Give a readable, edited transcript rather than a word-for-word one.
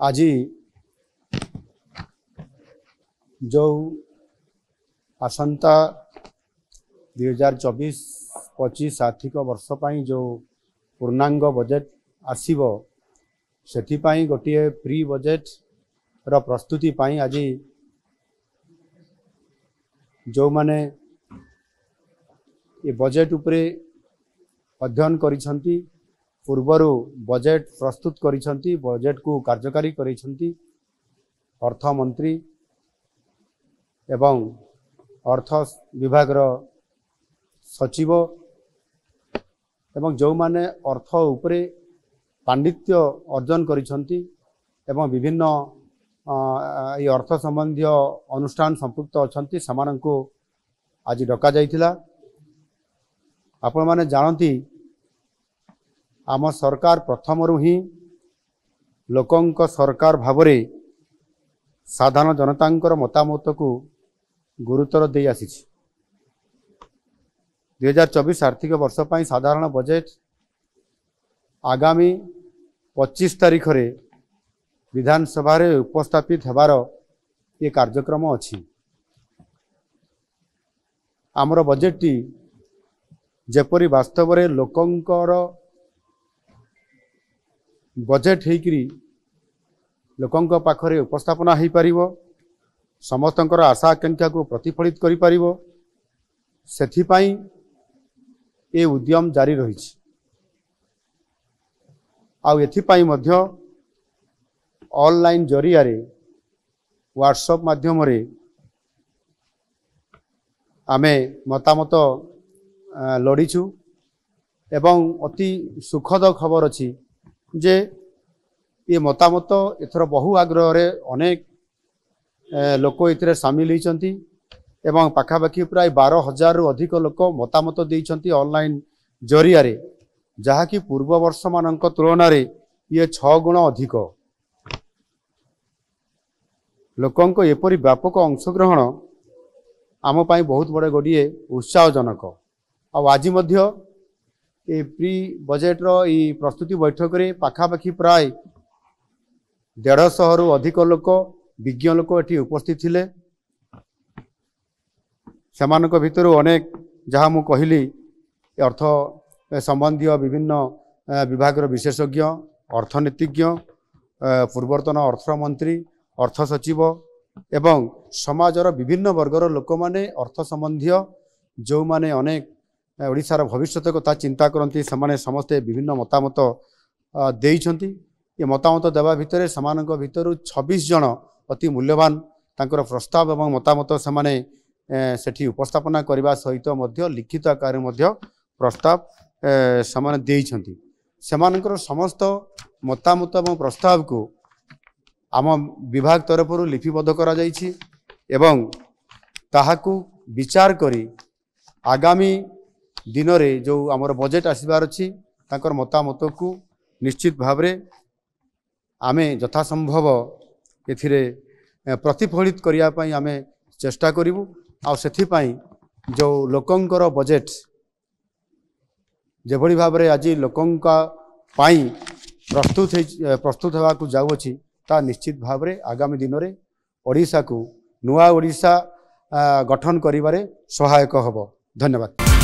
आज जो आसंता 2024-25 आर्थिक वर्ष पर जो पूर्णांग बजेट आसीबो सेथिपाई गोटे प्री बजेट रो प्रस्तुति पाई आज जो माने ये बजेट उपरे अध्ययन करिसंती पूर्वरु बजेट प्रस्तुत करिसंती बजेट को कार्यकारी करिसंती अर्थ मंत्री एवं अर्थ विभाग रो सचिव एवं जो माने अर्थ उपरे पांडित्य अर्जन करिसंती एवं विभिन्न ये अर्थ संबंधी अनुष्ठान संपुक्त अछंती समानंको आज डका जाइथिला। आपण माने जानती आम सरकार प्रथमरु ही लोकंक सरकार भावरे साधारण जनतांकर मतामत को गुरुतर दे आसी 2024 आर्थिक वर्ष पर साधारण बजेट आगामी 25 तारीख रे विधानसभा रे उपस्थापित हेबार ये कार्यक्रम अछि। आमर बजेट टी जेपरी वास्तव रे लोकंकर बजेट हेकरी लोकंक पाखरे उपस्थापना हो पारिबो समस्तंकर आशा आकांक्षा को प्रतिफलित करि पारिबो सेथिपाई ए उद्यम जारी रहिछि। आउ एथिपाई मध्य ऑनलाइन जरिया रे व्हाट्सएप माध्यम रे आमे मतामत लड़ीछु एवं अति सुखद खबर अछि जे ये मतामत एथर बहु आग्रह रे अनेक लोक इतरे सामिल होइचंती एवं पाखापाखि प्राय 12,000 रु अधिक लोक मतामत देइचंती ऑनलाइन जरिया रे जहा कि पूर्व वर्ष मानक तुलना रे ये 6 गुण अधिक लोकंक एपरी व्यापक अंशग्रहण आम पाई बहुत बड़े गोटे उत्साहजनक। आज मध्य ये प्री बजेट रो ई प्रस्तुति बैठक रे पाखापाखि प्राय 150 रु अधिक लोक विज्ञ लोक एटी उपस्थित थिले। सेमानक भितर अनेक जहाँ मु कहली अर्थ संबंधी विभिन्न विभाग विशेषज्ञ अर्थनीतिज्ञ पूर्वतन अर्थमंत्री अर्थ सचिव एवं समाजर विभिन्न वर्गर लोक माने अर्थ संबंधी जो माने अनेक ओडिशार भविष्यत कथा चिंता करती से समस्ते विभिन्न मतामत देइछंती। ये मतामत देवा भितर समानक भितर 26 जन अति मूल्यवान तांकर प्रस्ताव एवं मतामत से सेठी उपस्थापना करने सहित मध्य लिखित आकार मध्य प्रस्ताव समान देइछंती। सेमानकर समस्त मतामत एवं प्रस्ताव को आम विभाग तरफ लिपिबद्ध करा जाइछि एवं ताहाकु विचार करी आगामी दिन रे जो आमर बजेट आसबार अछि तांकर मतामत को निश्चित भावरे आमे यथासंभव एथिरे प्रतिफलित करिया पई आमे चेष्टा करिवु। आ सेथि पई जो लोकंकर बजेट जेभली भावरे आज लोकंका पाई प्रस्तुत होगा को जाउ अछि ता निश्चित भावरे आगामी दिन रे ओडिशा को नुआ ओडिशा गठन करिबारे सहायक हबो। धन्यवाद।